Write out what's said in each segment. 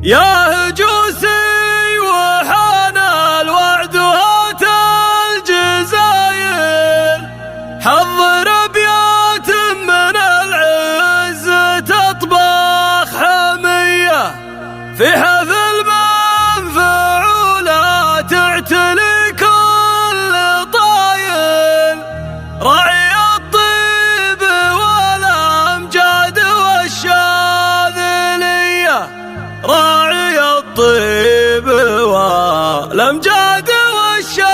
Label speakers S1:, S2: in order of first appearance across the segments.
S1: يا هجوسي وحان الوعد وهات الجزاير، حضر ابيات من العز تطبخ حمية، في حفل منفعولة تعتلي كل طايل، راعي الطيب والامجاد والشاذلية، راعي الطيب والامجاد والشاذلية.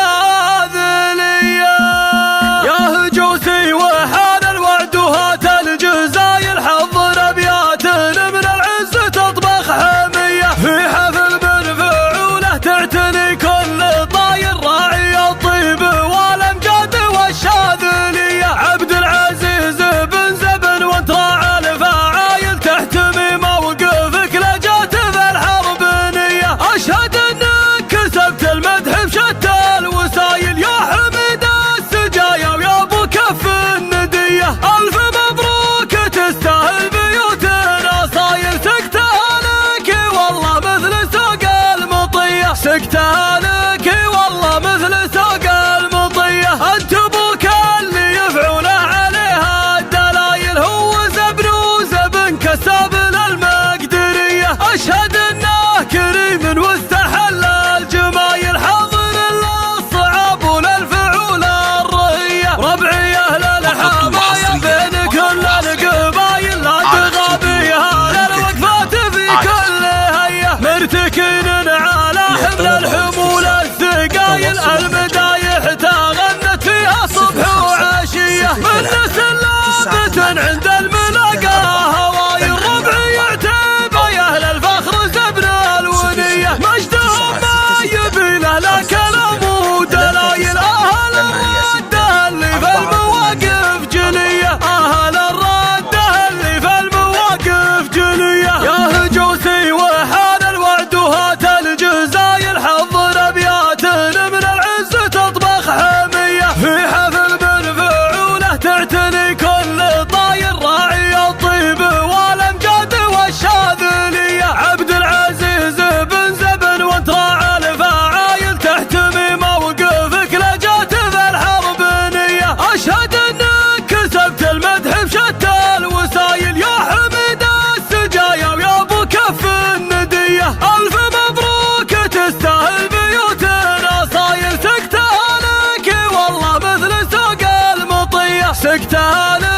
S1: يا هجوسي وحان الوعد وهات الجزايل، حضر ابيات من العز تطبخ حمية، في حفل منفعولة تعتني كل طاير، راعي الطيب والامجاد والشاذلية. عبد العزيز بن زبن وانت راعى الفعايل، تحتمي موقفك لجات في الحرب نية، اشهد انك كسبت المدح بشتى الوسايل، يا حميد السجايا ويا ابو كف الندية، الف مبروك تستاهل بيوتنا صاير، سكتها لك والله مثل سوق المطية، سكتها لك والله مثل سوق المطية. انت ابوك اللي يفعل عليها الدلايل، هو زبن وزبن كساب للمقدرية، اشهد انه كريم واستحل الجمايل، حاضر للصعاب وللفعول الرهية، ربعي اهل الحماية بين كل القبايل، لا تغابيها للوقفات في كل هية، مرتكين على حمل الحمول الثقايل، المدايح تغنت فيها صبح وعشية، من سلابة عند الملاقى هوايل، ربعي يعتب يا اهل الفخر زبن الونية، مجدهم ما يبي له لا كلام ودلايل، اهل الرده اللي في المواقف جلية، اهل الرده اللي في المواقف جلية. يا هجوسي وحان الوعد وهات الجزايل، حضر ابيات من العز تطبخ حمية، في حفل منفعولة تعتني كل طاير، راعي الطيب والامجاد والشاذلية. عبد العزيز بن زبن وانت راعى الفعايل، تحتمي موقفك لجات في الحرب نية، اشهد انك كسبت المدح بشتى الوسايل، يا حميد السجايا ويا ابو كف الندية، الف مبروك تستاهل بيوتنا صاير، سكتها لك والله مثل سوق المطية، سكتها لك